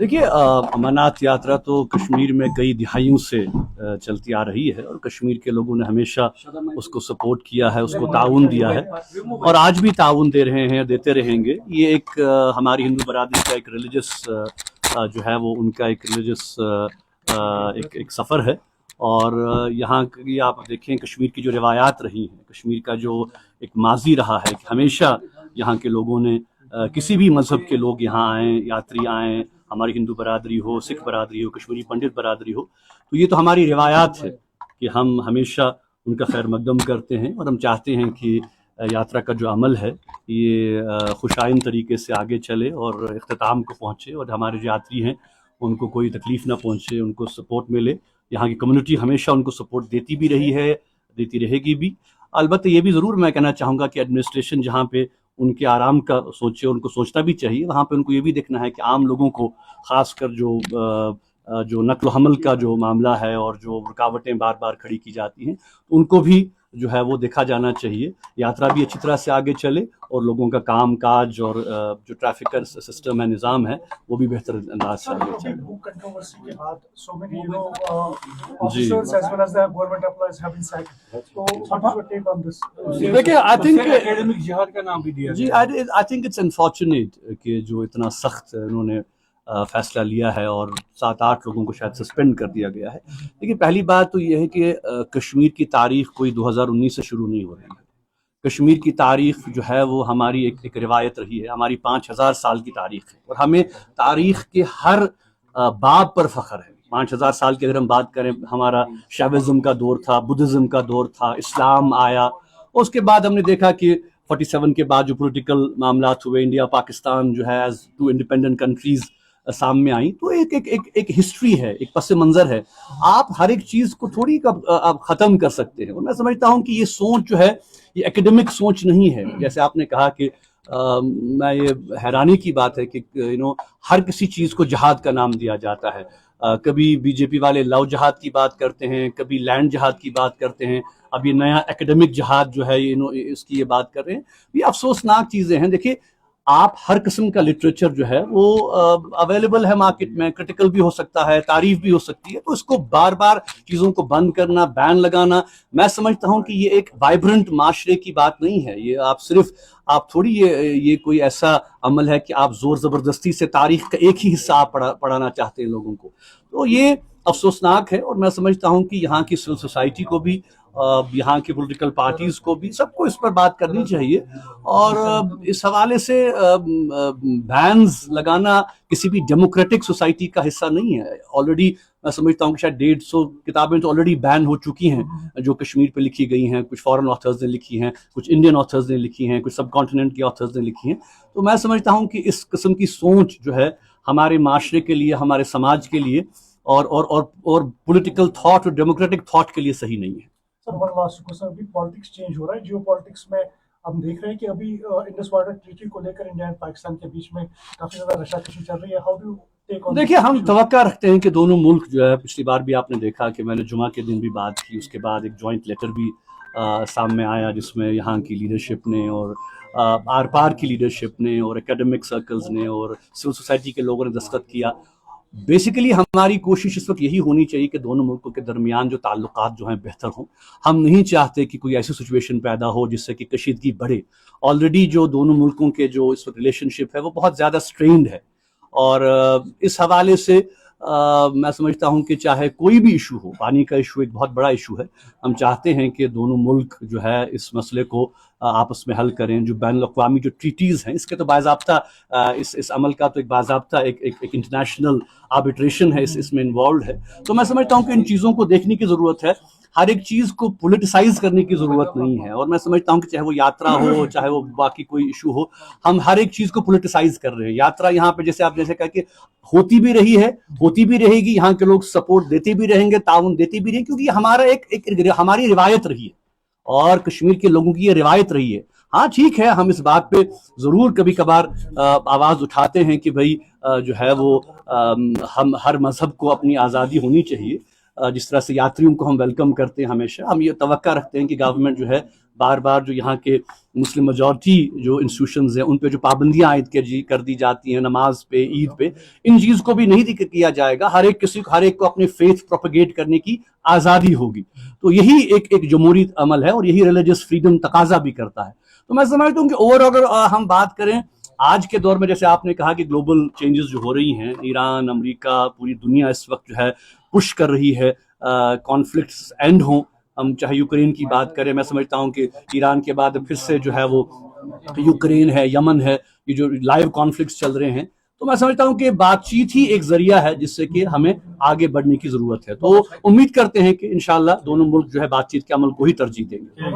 देखिए, अमरनाथ यात्रा तो कश्मीर में कई दिहाइयों से चलती आ रही है और कश्मीर के लोगों ने हमेशा उसको सपोर्ट किया है, उसको ताउन दिया है और आज भी ताउन दे रहे हैं, देते रहेंगे। ये एक हमारी हिंदू बरादरी का एक रिलीजियस जो है वो उनका एक रिलीजियस एक सफ़र है। और यहाँ की आप देखें कश्मीर की जो रिवायात रही हैं, कश्मीर का जो एक माजी रहा है कि हमेशा यहाँ के लोगों ने किसी भी मज़हब के लोग यहाँ आएँ, यात्री आएँ, हमारी हिंदू बरादरी हो, सिख बरादरी हो, कश्मीरी पंडित बरादरी हो, तो ये तो हमारी रिवायात है कि हम हमेशा उनका खैर मकदम करते हैं और हम चाहते हैं कि यात्रा का जो अमल है ये खुशाइन तरीके से आगे चले और इख्तिताम को पहुँचे और हमारे जो यात्री हैं उनको कोई तकलीफ़ ना पहुँचे, उनको सपोर्ट मिले। यहाँ की कम्युनिटी हमेशा उनको सपोर्ट देती भी रही है, देती रहेगी भी। अलबत्ता ये भी ज़रूर मैं कहना चाहूँगा कि एडमिनिस्ट्रेशन जहाँ पे उनके आराम का सोचे, उनको सोचना भी चाहिए, वहाँ पे उनको ये भी देखना है कि आम लोगों को ख़ासकर जो नक्ल हमल का जो मामला है और जो रुकावटें बार बार खड़ी की जाती हैं, उनको भी जो है वो देखा जाना चाहिए। यात्रा भी अच्छी तरह से आगे चले और लोगों का काम काज और जो ट्रैफिक का सिस्टम है, निज़ाम है, वो भी बेहतर अंदाज से आगे चले। जी, देखिए, आई थिंक एकेडमिक जिहाद का नाम भी दिया जी, आई थिंक इट्स अनफॉर्चुनेट कि जो इतना सख्त उन्होंने फैसला लिया है और 7-8 लोगों को शायद सस्पेंड कर दिया गया है। देखिए, पहली बात तो ये है कि कश्मीर की तारीख़ कोई 2019 से शुरू नहीं हो रही है। कश्मीर की तारीख़ जो है वो हमारी एक रिवायत रही है, हमारी 5000 साल की तारीख़ है और हमें तारीख़ के हर बाब पर फ़ख्र है। 5000 साल की अगर हम बात करें, हमारा शैविज़्म का दौर था, बुद्धिज़्म का दौर था, इस्लाम आया, उसके बाद हमने देखा कि 47 के बाद जो पॉलिटिकल मामलात हुए, इंडिया पाकिस्तान जो है एज 2 इंडिपेंडेंट कंट्रीज़ सामने आई, तो एक हिस्ट्री है, एक पस मंज़र है। आप हर एक चीज़ को थोड़ी आप ख़त्म कर सकते हैं और मैं समझता हूँ कि ये सोच जो है ये एकेडमिक सोच नहीं है। जैसे आपने कहा कि मैं ये हैरानी की बात है कि हर किसी चीज़ को जहाद का नाम दिया जाता है। कभी बीजेपी वाले लव जहाद की बात करते हैं, कभी लैंड जहाद की बात करते हैं, अब ये नया एकेडमिक जहाद जो है इसकी ये बात कर रहे हैं। ये अफसोसनाक चीज़ें हैं। देखिए, आप हर किस्म का लिटरेचर जो है वो अवेलेबल है मार्केट में, क्रिटिकल भी हो सकता है, तारीफ भी हो सकती है, तो इसको बार बार चीज़ों को बंद करना, बैन लगाना, मैं समझता हूँ कि ये एक वाइब्रेंट माशरे की बात नहीं है। ये आप थोड़ी ये कोई ऐसा अमल है कि आप ज़ोर ज़बरदस्ती से तारीख का एक ही हिस्सा आप पढ़ाना चाहते हैं लोगों को, तो ये अफसोसनाक है। और मैं समझता हूँ कि यहाँ की सिविल सोसाइटी को भी, यहाँ की पॉलिटिकल पार्टीज़ को भी, सबको इस पर बात करनी चाहिए और इस हवाले से बैन्स लगाना किसी भी डेमोक्रेटिक सोसाइटी का हिस्सा नहीं है। ऑलरेडी मैं समझता हूँ कि शायद 150 किताबें तो ऑलरेडी बैन हो चुकी हैं जो कश्मीर पे लिखी गई हैं, कुछ फॉरेन ऑथर्स ने लिखी हैं, कुछ इंडियन ऑथर्स ने लिखी हैं, कुछ सब कॉन्टिनेंट के ऑथर्स ने लिखी हैं। तो मैं समझता हूँ कि इस किस्म की सोच जो है हमारे माशरे के लिए, हमारे समाज के लिए और पॉलिटिकल थॉट और डेमोक्रेटिक थॉट के लिए सही नहीं है। सर, वन लास्ट क्वेश्चन, अभी पॉलिटिक्स चेंज हो रहा है, जियो पॉलिटिक्स में हम देख रहे हैं कि अभी इंडस वाटर ट्रीटी को लेकर इंडिया और पाकिस्तान के बीच में काफी ज्यादा रशाकशी चल रही है। How do take on? देखिए, हम तवक्का रखते हैं कि दोनों मुल्क जो है, पिछली बार भी आपने देखा कि मैंने जुमा के दिन भी बात की, उसके बाद एक जॉइंट लेटर भी सामने आया जिसमें यहाँ की लीडरशिप ने और आर पार की लीडरशिप ने और एकेडमिक सर्कल्स ने और सिविल सोसाइटी के लोगों ने दस्तखत किया। बेसिकली हमारी कोशिश इस वक्त यही होनी चाहिए कि दोनों मुल्कों के दरमियान जो ताल्लुकात जो हैं बेहतर हों। हम नहीं चाहते कि कोई ऐसी सिचुएशन पैदा हो जिससे कि कशीदगी बढ़े। ऑलरेडी जो दोनों मुल्कों के जो इस वक्त रिलेशनशिप है वो बहुत ज़्यादा स्ट्रेन्ड है और इस हवाले से मैं समझता हूँ कि चाहे कोई भी इशू हो, पानी का इशू एक बहुत बड़ा इशू है, हम चाहते हैं कि दोनों मुल्क जो है इस मसले को आपस में हल करें। जो बैन अवी जो ट्रीटीज़ हैं, इसके तो बाज़ाब्ता इस अमल का तो एक बाज़ाब्ता एक इंटरनेशनल आर्बिट्रेशन है, इसमें इन्वॉल्व है। तो मैं समझता हूँ कि इन चीज़ों को देखने की ज़रूरत है, हर एक चीज़ को पोलिटिसाइज करने की ज़रूरत नहीं है। और मैं समझता हूँ कि चाहे वो यात्रा हो, चाहे वो बाकी कोई इशू हो, हम हर एक चीज़ को पोलिटिसाइज कर रहे हैं। यात्रा यहाँ पे जैसे कहा कि होती भी रही है, होती भी रहेगी, यहाँ के लोग सपोर्ट देते भी रहेंगे, ताउन देते भी रहेंगे, क्योंकि हमारा हमारी रिवायत रही है और कश्मीर के लोगों की ये रिवायत रही है। हाँ, ठीक है, हम इस बात पे ज़रूर कभी कभार आवाज़ उठाते हैं कि भाई जो है वो हम हर मज़हब को अपनी आज़ादी होनी चाहिए, جس طرح سے یاتریوں کو ہم ویلکم کرتے ہیں ہمیشہ، ہم یہ توقع رکھتے ہیں کہ گورنمنٹ جو ہے بار بار جو یہاں کے مسلم میجورٹی جو انسٹیٹیوشنز ہیں ان پہ جو پابندیاں عائد کر دی جاتی ہیں نماز پہ، عید پہ، ان چیز کو بھی نہیں کیا جائے گا. ہر ایک کو اپنے فیتھ پروپیگیٹ کرنے کی آزادی ہوگی. تو یہی ایک جمہوری عمل ہے اور یہی ریلیجس فریڈم تقاضا بھی کرتا ہے. تو میں سمجھتا ہوں کہ اوور اگر ہم بات کریں آج کے دور میں، جیسے آپ نے کہا کہ گلوبل چینجز جو ہو رہی ہیں، ایران، امریکہ، پوری دنیا اس وقت جو ہے پش کر رہی ہے کانفلکٹس اینڈ ہوں. ہم چاہے یوکرین کی بات کریں، میں سمجھتا ہوں کہ ایران کے بعد پھر سے جو ہے وہ یوکرین ہے، یمن ہے، یہ جو لائیو کانفلکٹس چل رہے ہیں. تو میں سمجھتا ہوں کہ بات چیت ہی ایک ذریعہ ہے جس سے کہ ہمیں آگے بڑھنے کی ضرورت ہے. تو امید کرتے ہیں کہ انشاءاللہ دونوں ملک جو ہے بات چیت کے عمل کو ہی ترجیح دیں گے.